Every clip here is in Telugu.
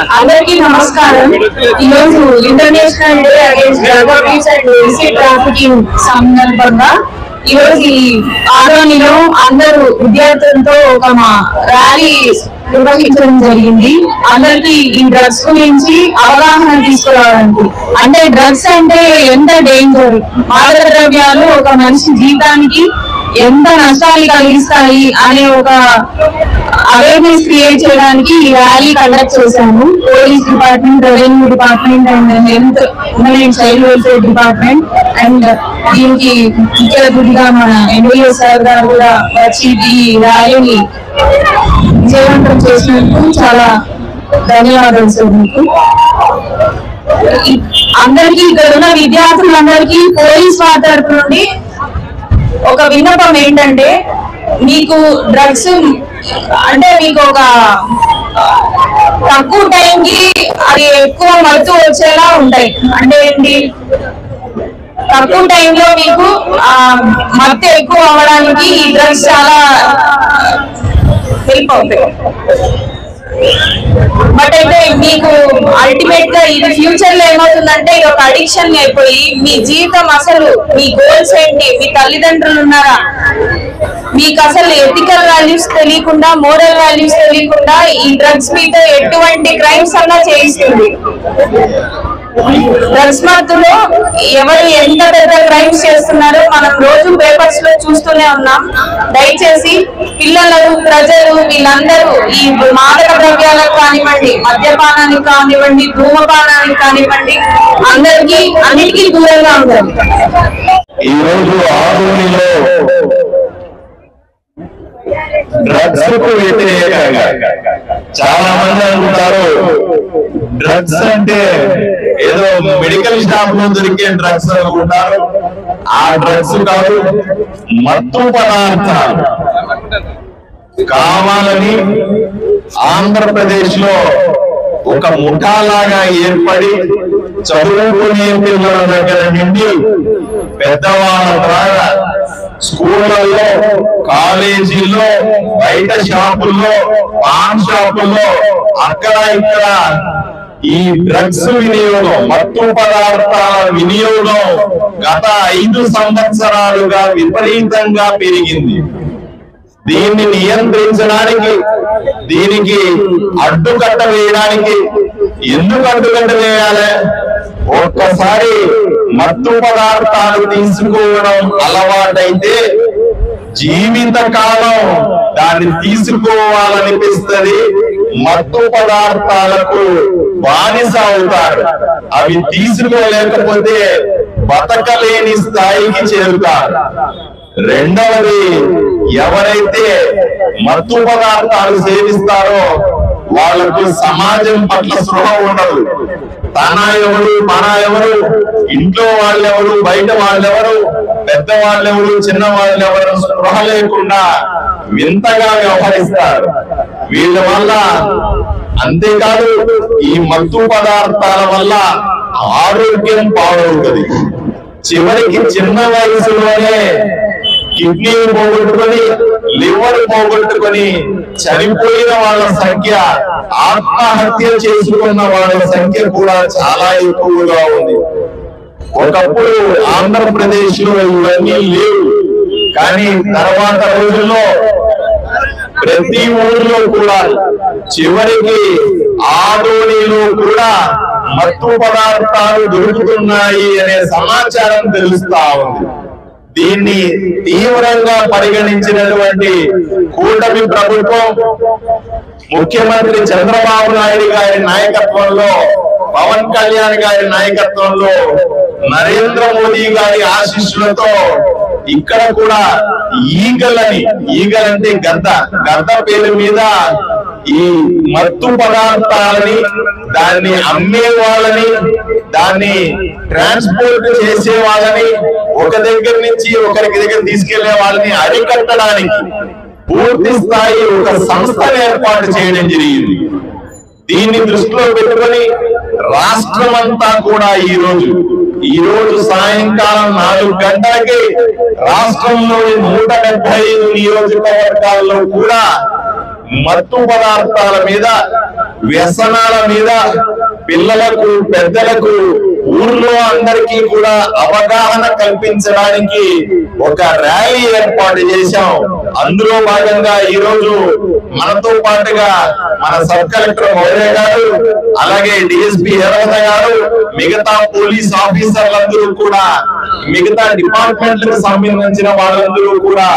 అందరికీ నమస్కారం. ఈరోజు international day against drug abuse and illicit trafficking సందర్భంగా ఈరోజు ఈ ఆదోనిలో అందరూ విద్యార్థులతో ఒక ర్యాలీ నిర్వహించడం జరిగింది. అందరికి ఈ డ్రగ్స్ గురించి అవగాహన తీసుకురావడానికి, అంటే డ్రగ్స్ అంటే ఎంత డేంజర్, మాదక ద్రవ్యాలు ఒక మనిషి జీవితానికి ఎంత నష్టాలు కలిగిస్తాయి అనే ఒక అవేర్నెస్ క్రియేట్ చేయడానికి ఈ ర్యాలీ కండక్ట్ చేశాము. Police department, revenue department and health, women and child welfare department and దీనికి ముఖ్య అతిథిగా మన ఎమ్మెల్యే సార్ గారు కూడా వచ్చి ఈ ర్యాలీని విజయవంతం చేసినందుకు చాలా ధన్యవాదాలు సార్. మీకు అందరికీ, ఇక్కడ ఉన్న విద్యార్థులందరికీ పోలీస్ వారి తరపు నుండి ఒక విన్నపం ఏంటంటే, మీకు డ్రగ్స్ అంటే మీకు ఒక తక్కువ టైంకి అది ఎక్కువ మత్తు వచ్చేలా ఉంటాయి. అంటే ఏంటి, తక్కువ టైంలో మీకు మత్తు ఎక్కువ అవ్వడానికి ఈ డ్రగ్స్ చాలా హెల్ప్ అవుతాయి. బట్ అయితే మీకు అల్టిమేట్ గా ఇది ఫ్యూచర్ లో ఏమవుతుందంటే, ఇది ఒక అడిక్షన్ అయిపోయి మీ జీవితం, అసలు మీ గోల్స్ ఏంటి, మీ తల్లిదండ్రులు ఉన్నారా, మీకు అసలు ఎథికల్ వాల్యూస్ తెలియకుండా, మోరల్ వాల్యూస్ తెలియకుండా ఈ డ్రగ్స్ మీద ఎటువంటి క్రైమ్స్ అన్నా చేయిస్తుంది. డ్రగ్స్ మత్తులో ఎవరు ఎంత పెద్ద క్రైమ్స్ చేస్తున్నారో మనం రోజు పేపర్స్ లో చూస్తూనే ఉన్నాం. దయచేసి పిల్లలు, ప్రజలు వీళ్ళందరూ ఈ మాదక ద్రవ్యాలకు కానివ్వండి, మద్యపానానికి కానివ్వండి, ధూమపానానికి కానివ్వండి, అందరికీ అన్నిటికీ దూరంగా ఉంటారు. ఈ రోజు ఆదోనిలో డ్రగ్స్ కు వ్యతిరేకంగా చాలా మంది అనుకుంటారు, డ్రగ్స్ అంటే ఏదో మెడికల్ షాప్ లో దొరికే డ్రగ్స్ అనుకుంటారు. ఆ డ్రగ్స్ కాదు, మత్తు పదార్థాలు కావాలని ఆంధ్రప్రదేశ్ లో ఒక ముఠాలాగా ఏర్పడి చదువుకునే పిల్లల దగ్గర నుండి పెద్దవాళ్ళ ద్వారా స్కూళ్ళల్లో, కాలేజీల్లో, బయట షాపుల్లో, పాన్ షాపుల్లో అక్కడ ఇక్కడ ఈ డ్రగ్స్ వినియోగం, మత్తు పదార్థాల వినియోగం గత 5 సంవత్సరాలుగా విపరీతంగా పెరిగింది. దీన్ని నియంత్రించడానికి, దీనికి అడ్డుకట్ట వేయడానికి, ఎందుకు అడ్డుకట్ట వేయాలి? ఒక్కసారి మత్తు పదార్థాలు తీసుకోవడం అలవాటైతే జీవిత కాలం దాన్ని తీసుకోవాలనిపిస్తుంది. మత్తు పదార్థాలకు బానిస అవుతారు. అవి తీసుకోలేకపోతే బతకలేని స్థాయికి చేరుతారు. రెండవది, ఎవరైతే మత్తు పదార్థాలు సేవిస్తారో వాళ్ళకు సమాజం పట్ల స్పృహ ఉండదు. తన ఎవరు, మన ఎవరు, ఇంట్లో వాళ్ళెవరు, బయట వాళ్ళెవరు, పెద్ద వాళ్ళెవరు, చిన్న వాళ్ళెవరు స్పృహ లేకుండా వింతగా వ్యవహరిస్తారు. వీళ్ళ వల్ల అంతేకాదు, ఈ మత్తు పదార్థాల వల్ల ఆరోగ్యం పాడవుతుంది. చివరికి చిన్న వయసులోనే కిడ్నీ పోగొట్టుకొని, లివర్ పోగొట్టుకొని చనిపోయిన వాళ్ళ సంఖ్య, ఆత్మహత్య చేసుకున్న వాళ్ళ సంఖ్య కూడా చాలా ఎక్కువగా ఉంది. ఒకప్పుడు ఆంధ్రప్రదేశ్ లో ఇవన్నీ లేవు, కానీ తర్వాత రోజుల్లో ప్రతి ఊరిలో కూడా, చివరికి ఆదోనిలో కూడా మత్తు పదార్థాలు దొరుకుతున్నాయి అనే సమాచారం తెలుస్తా ఉంది. దీన్ని తీవ్రంగా పరిగణించినటువంటి కూటమి ప్రభుత్వం, ముఖ్యమంత్రి చంద్రబాబు నాయుడు గారి నాయకత్వంలో, పవన్ కళ్యాణ్ గారి నాయకత్వంలో, నరేంద్ర మోదీ గారి ఆశీస్సులతో ఇక్కడ కూడా ఈగలంటే గద్ద పేరు మీద ఈ మత్తు పదార్థాలని, దాన్ని అమ్మే వాళ్ళని, దాన్ని ట్రాన్స్పోర్ట్ చేసే వాళ్ళని, ఒక దగ్గర నుంచి ఒకరికి దగ్గర తీసుకెళ్లే వాళ్ళని అరికట్టడానికి పూర్తి స్థాయి ఒక సంస్థను ఏర్పాటు చేయడం జరిగింది. దీన్ని దృష్టిలో పెట్టుకొని రాష్ట్రం అంతా కూడా ఈ రోజు సాయంకాలం 4 గంటలకి రాష్ట్రంలోని 175 నియోజకవర్గాల్లో కూడా మత్తు పదార్థాల మీద, వ్యసనాల మీద పిల్లలకు, పెద్దలకు, ఊర్లో అందరికీ కూడా అవగాహన కల్పించడానికి ఒక ర్యాలీ ఏర్పాటు చేశాం. అందులో భాగంగా ఈ రోజు మనతో పాటుగా మన సబ్ కలెక్టర్ మౌర్య గారు, అలాగే డిఎస్పీ హేమలత గారు, మిగతా పోలీస్ ఆఫీసర్లందరూ కూడా, మిగతా డిపార్ట్మెంట్లకు సంబంధించిన వాళ్ళందరూ కూడా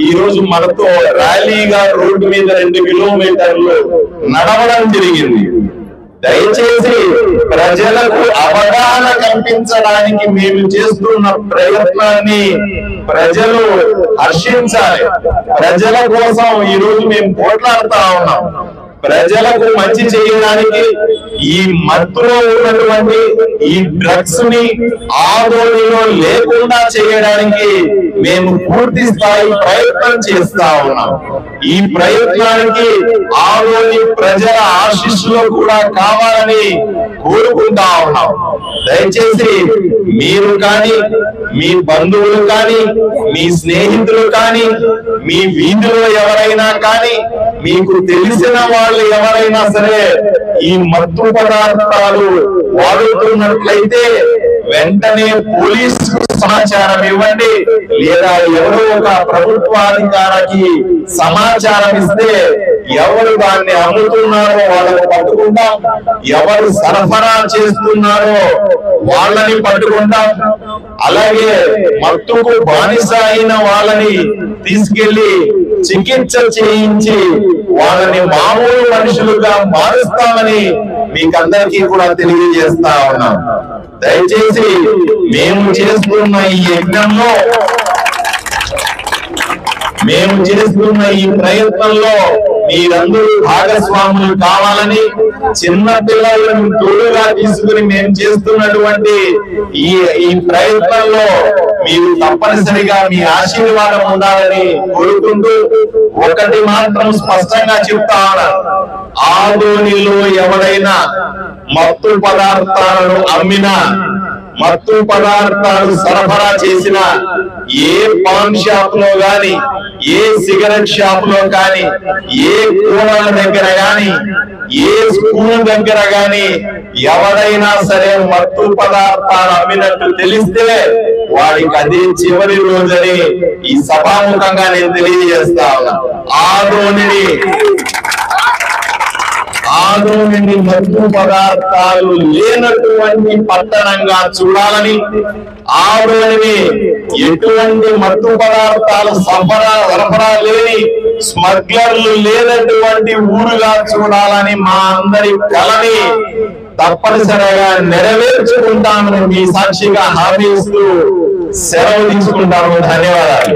ఈ రోజు మనతో ర్యాలీగా రోడ్డు మీద 2 కిలోమీటర్లు నడవడం జరిగింది. దయచేసి ప్రజలకు అవగాహన కల్పించడానికి మేము చేస్తున్న ప్రయత్నాన్ని ప్రజలు హర్షించాలి. ప్రజల కోసం ఈ రోజు మేము పోట్లాడుతా ఉన్నాం. ప్రజలకు మంచి చేయడానికి ఈ మత్తులో ఉన్నటువంటి ఈ డ్రగ్స్ ని ఆదోళనలో లేకుండా చేయడానికి మేము పూర్తి స్థాయి ప్రయత్నం చేస్తా ఉన్నాం. ఈ ప్రయత్నానికి ఆదోళన ప్రజల ఆశీస్సులు కూడా కావాలని కోరుకుంటా ఉన్నాం. దయచేసి మీరు కానీ, మీ బంధువులు కానీ, మీ స్నేహితులు కానీ, మీ వీధిలో ఎవరైనా కానీ, మీకు తెలిసిన వాళ్ళు ఎవరైనా సరే ఈ మత్తు పదార్థాలు వాడుతున్నట్లయితే వెంటనే పోలీసుకు సమాచారం ఇవ్వండి, లేదా ఎవరో ఒక ప్రభుత్వాధికారికి సమాచారం ఇస్తే ఎవరు దాన్ని అమ్ముతున్నారో వాళ్ళని పట్టుకుంటాం, ఎవరు సరఫరా చేస్తున్నారో వాళ్ళని పట్టుకుంటాం. అలాగే మత్తుకు బానిస అయిన వాళ్ళని తీసుకెళ్లి చికిత్స చేయించి వాళ్ళని మామూలు మనుషులుగా మారుస్తామని మీకందరికీ కూడా తెలియజేస్తా ఉన్నాం. దయచేసి మేము చేస్తున్న ఈ యజ్ఞంలో, మేము చేస్తున్న ఈ ప్రయత్నంలో మీరందరూ భాగస్వాములు కావాలని, చిన్న పిల్లలను తోడుగా తీసుకుని మేము చేస్తున్నటువంటి ఈ ప్రయత్నంలో మీరు తప్పనిసరిగా మీ ఆశీర్వాదం ఉండాలని కోరుకుంటూ ఒకటి మాత్రం స్పష్టంగా చెప్తా ఉన్నాను. ఆదోనిలో ఎవరైనా మత్తు పదార్థాలను అమ్మినా, మత్తు పదార్థాలు సరఫరా చేసిన ఏ పాన్ షాప్ లో గాని, ఏ సిగరెట్ షాప్ లో కానీ, ఏ కూరల దగ్గర గాని, ఏ స్కూల్ దగ్గర గాని ఎవరైనా సరే మత్తు పదార్థాలు అమ్మినట్టు తెలిస్తే వాడికి అదే చివరి రోజని ఈ సభాముఖంగా నేను తెలియజేస్తా ఉన్నా. ఆదోనిని మత్తు పదార్థాలు లేనటువంటి పట్టణంగా చూడాలని, ఆదోనిని ఎటువంటి మత్తు పదార్థాలు సరఫరా లేని, స్మగ్లర్లు లేనటువంటి ఊరుగా చూడాలని మా అందరి కలని తప్పనిసరిగా నెరవేర్చుకుంటామని మీ సాక్షిగా హామీ ఇస్తూ సెలవు తీసుకుంటాము. ధన్యవాదాలు.